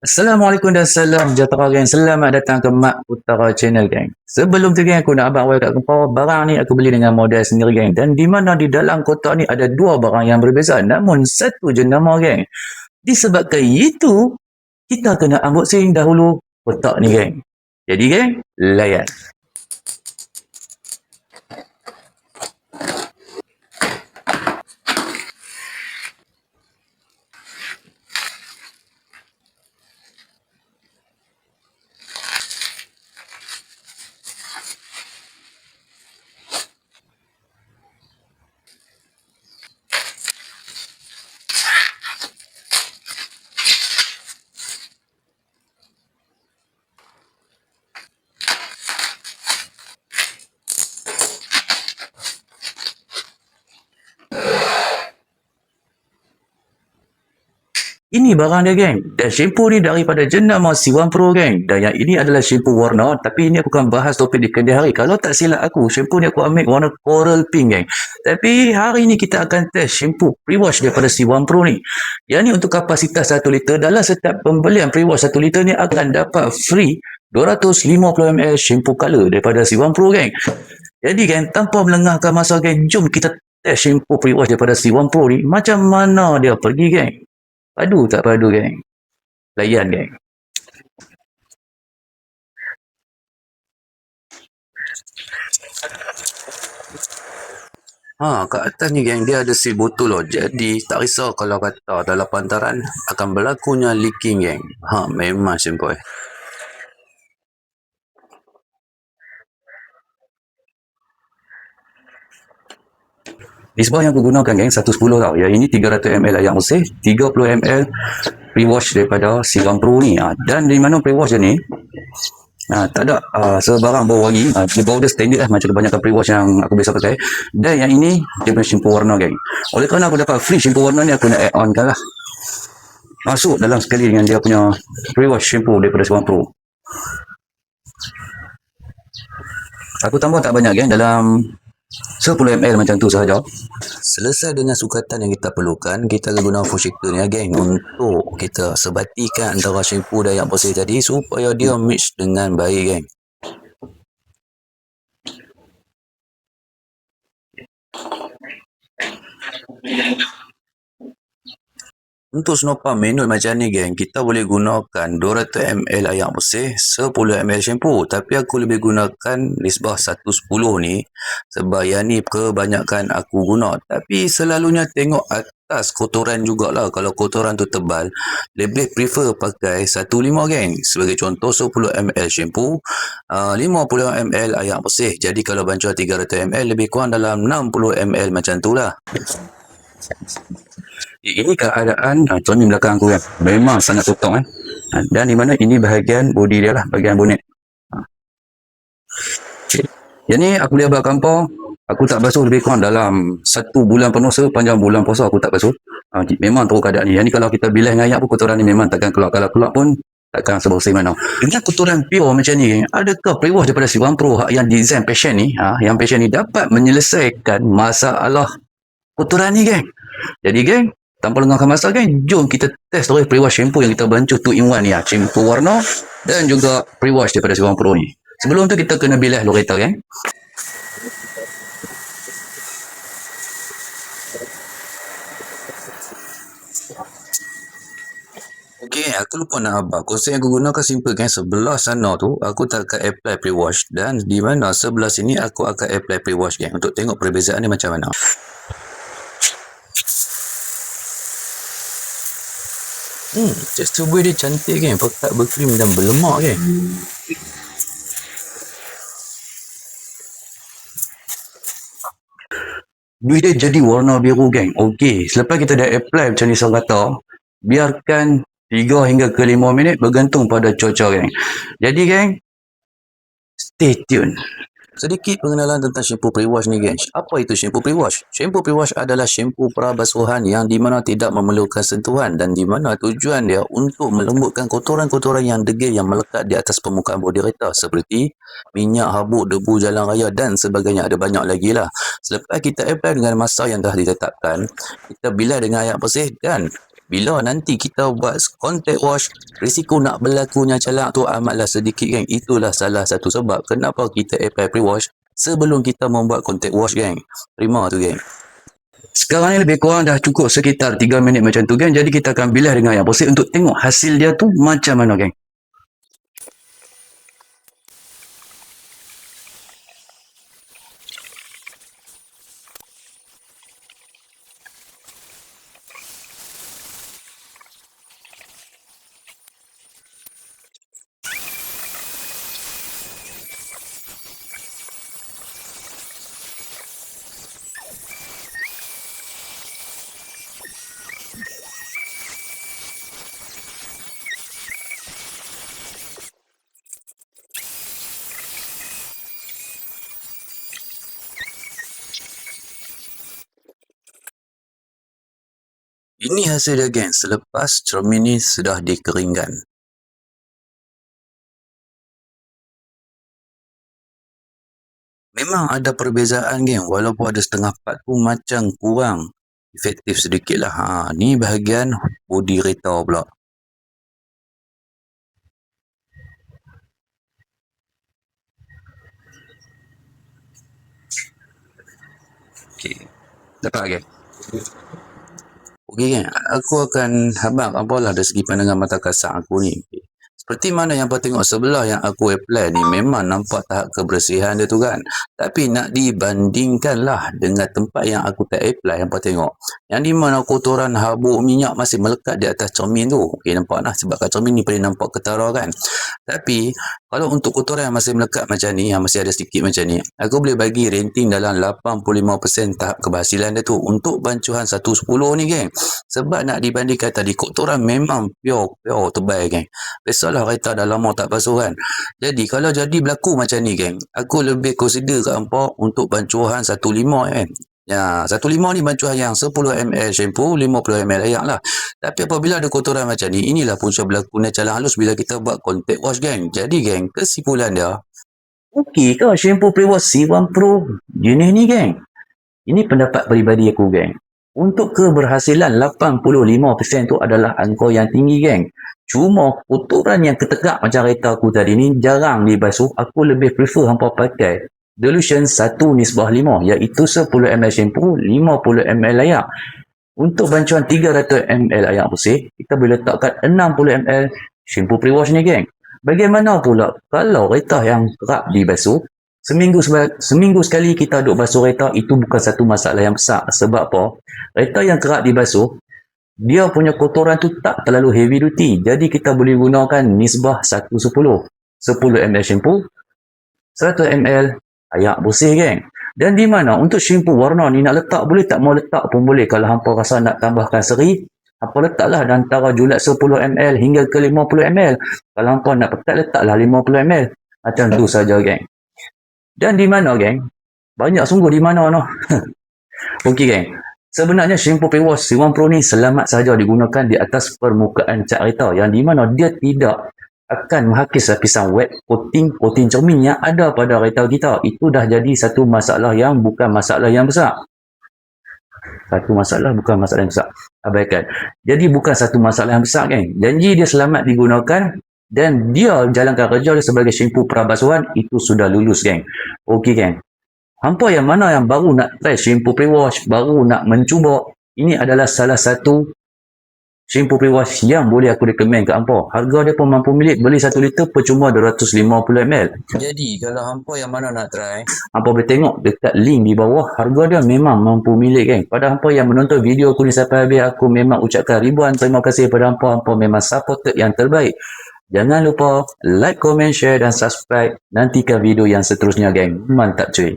Assalamualaikum dan salam sejahtera geng. Selamat datang ke Mak Utara Channel geng. Sebelum tu geng, aku nak abang awal kat kau barang ni aku beli dengan modal sendiri geng. Dan di mana di dalam kotak ni ada dua barang yang berbeza namun satu jenama geng. Disebabkan itu kita kena unboxing dahulu kotak ni geng. Jadi geng, layan. Ini barang dia geng. Dan shampoo ni daripada jenama Siwan Pro geng. Dan yang ini adalah shampoo warna. Tapi ini aku akan bahas topik di kemudian hari. Kalau tak silap aku, shampoo ni aku ambil warna coral pink geng. Tapi hari ni kita akan test shampoo pre-wash daripada Siwan Pro ni. Yang ni untuk kapasitas 1 liter. Dalam setiap pembelian pre-wash 1 liter ni akan dapat free 250ml shampoo color daripada Siwan Pro geng. Jadi geng, tanpa melengahkan masa geng, jom kita test shampoo pre-wash daripada Siwan Pro ni. Macam mana dia pergi geng? Padu tak padu geng? Layan geng. Kat atas ni geng, dia ada seal botol loh. Jadi tak risau kalau kata dalam pantaran akan berlakunya leaking geng. Memang simple. Nisbah yang aku gunakan geng 110 tau. Yang ini 300ml air bersih, 30ml pre-wash daripada Siwan Pro ni. Dan di mana pre-wash ni tak ada sebarang bau wangi. Bau dia standard lah macam kebanyakan pre-wash yang aku biasa pakai. Dan yang ini dia punya shampoo warna geng. Oleh kerana aku dapat free shampoo warna ni, aku nak add on kan lah. Masuk dalam sekali dengan dia punya pre-wash shampoo daripada Siwan Pro. Aku tambah tak banyak geng, dalam 10ml macam tu sahaja. Selesai dengan sukatan yang kita perlukan, kita akan guna full shaker ni geng untuk kita sebatikan antara shampoo dan yang bersih tadi supaya dia mix dengan baik geng. Untuk senopan manual macam ni geng, kita boleh gunakan 200ml air bersih, 10ml shampoo. Tapi aku lebih gunakan nisbah 110 ni sebab yang ni kebanyakan aku guna. Tapi selalunya tengok atas kotoran jugalah. Kalau kotoran tu tebal, lebih prefer pakai 15 geng. Sebagai contoh 10ml shampoo, 50ml air bersih. Jadi kalau bancuan 300ml lebih kurang dalam 60ml macam tu lah. Ini keadaan cermin belakang aku kan. Memang sangat kotor kan. Dan di mana ini bahagian body dia lah, bahagian bonet. Yang ni aku lihat belakang kampung, aku tak basuh lebih kurang dalam 1 bulan penuh. Sepanjang bulan puasa aku tak basuh. Memang teruk keadaan ni. Yang ni kalau kita bilas dengan air pun, kotoran ni memang takkan keluar. Kalau keluar pun takkan sebersih mana. Dengan kotoran pure macam ni, adakah pre-wash daripada Siwan Pro yang design passion ni, yang passion ni dapat menyelesaikan masalah kotoran ni geng? Jadi geng, tanpa lengahkan masa geng, jom kita test terus pre-wash shampoo yang kita bancuh 2-in-1 ni. Shampoo warna dan juga pre-wash daripada Siwan Pro ni. Sebelum tu kita kena bilas dulu kereta geng. Okay, aku lupa nak abang. Konsep yang aku gunakan simple kan. Sebelah sana tu aku tak akan apply pre-wash, dan di mana sebelah sini aku akan apply pre-wash geng, untuk tengok perbezaan ni macam mana. Tekstur buih dia cantik kan, pekat, berkrim dan berlemak kan. Buih dia jadi warna biru geng. Okey, selepas kita dah apply macam ni serata, biarkan 3 hingga ke 5 minit bergantung pada cuaca geng. Jadi geng, stay tune. Sedikit pengenalan tentang shampoo pre-wash ni geng. Apa itu shampoo pre-wash? Shampoo pre-wash adalah shampoo prabasuhan yang di mana tidak memerlukan sentuhan, dan di mana tujuan dia untuk melembutkan kotoran-kotoran yang degil yang melekat di atas permukaan bodi kereta seperti minyak, habuk, debu jalan raya dan sebagainya. Ada banyak lagi lah. Selepas kita apply dengan masa yang dah ditetapkan, kita bilas dengan air bersih dan Bila nanti kita buat contact wash, risiko nak berlakunya calak tu amatlah sedikit, geng. Itulah salah satu sebab kenapa kita apply pre-wash sebelum kita membuat contact wash, geng. Terima tu, geng. Sekarang ni lebih kurang dah cukup sekitar 3 minit macam tu, geng. Jadi kita akan bilas dengan yang posisi untuk tengok hasil dia tu macam mana, geng. Ini hasil dia, geng, selepas cermin ni sudah dikeringkan. Memang ada perbezaan, geng. Walaupun ada setengah part tu macam kurang efektif sedikit lah. Ni bahagian body kereta pula. Okay. Dapat, geng? Okey, kan? Aku akan habaq apalah dari segi pandangan mata kasar aku ni. Seperti mana yang kau tengok sebelah yang aku apply ni, memang nampak tahap kebersihan dia tu, kan. Tapi nak dibandingkan lah dengan tempat yang aku tak apply, yang kau tengok. Yang di mana kotoran habuk minyak masih melekat di atas cermin tu. Okey, nampak lah. Sebab kat cermin ni boleh nampak ketara, kan. Tapi kalau untuk kotoran yang masih melekat macam ni, yang masih ada sedikit macam ni, aku boleh bagi rating dalam 85% tahap keberhasilan dia tu untuk bancuhan 110 ni, geng. Sebab nak dibandingkan tadi, kotoran memang pure tebal, geng. Biasalah kereta dah lama tak basuh, kan. Jadi kalau jadi berlaku macam ni, geng, aku lebih consider kat hampa untuk bancuhan 15, kan. Ya, 15 ni bancuhan yang 10ml shampoo, 50ml air lah. Tapi apabila ada kotoran macam ni, inilah punca berlakunya calang halus bila kita buat contact wash, geng. Jadi, geng, kesimpulan dia, okey ke shampoo pre-wash C1 Pro jenis ni, geng? Ini pendapat peribadi aku, geng. Untuk keberhasilan 85% tu adalah angka yang tinggi, geng. Cuma kotoran yang ketegak macam kereta aku tadi ni jarang dibasuh. Aku lebih prefer hampa pakai dilution 1:5, iaitu 10ml shampoo, 50ml air. Untuk bancuhan 300ml air bersih, kita boleh letakkan 60ml shampoo pre-wash ni, geng. Bagaimana pula kalau kereta yang kerap dibasuh? Seminggu sekali kita duk basuh kereta, itu bukan satu masalah yang besar. Sebab apa? Kereta yang kerap dibasuh, dia punya kotoran tu tak terlalu heavy duty. Jadi kita boleh gunakan nisbah 1:10. 10ml shampoo, 100ml air bersih, geng. Dan di mana untuk shampoo warna ni nak letak, boleh tak mau letak pun boleh. Kalau hampa rasa nak tambahkan seri, hampa letaklah antara julat 10ml hingga ke 50ml. Kalau hampa nak pekat, letaklah 50ml. Macam tu saja, geng. Dan di mana, geng? Banyak sungguh di mana, noh. Okey, geng. Sebenarnya shampoo pre-wash C1 Pro ni selamat saja digunakan di atas permukaan cat kereta, yang di mana dia tidak akan menghakis lapisan wet coating cermin yang ada pada kereta kita. Itu dah jadi satu masalah yang bukan masalah yang besar. Abaikan. Jadi bukan satu masalah yang besar, geng. Janji dia selamat digunakan dan dia jalankan kerja dia sebagai shampoo prabasuhan, itu sudah lulus, geng. Okey, geng. Hampa yang mana yang baru nak try shampoo pre-wash, baru nak mencuba, ini adalah salah satu shampoo pre-wash yang boleh aku recommend kat hampa. Harga dia pun mampu milik, beli 1 liter percuma 250ml. Jadi kalau hampa yang mana nak try, hampa boleh tengok dekat link di bawah. Harga dia memang mampu milik, geng. Pada hampa yang menonton video aku ni sampai habis, aku memang ucapkan ribuan terima kasih pada hampa. Hampa memang supporter yang terbaik. Jangan lupa like, comment, share dan subscribe. Nantikan video yang seterusnya, geng. Mantap, cuy.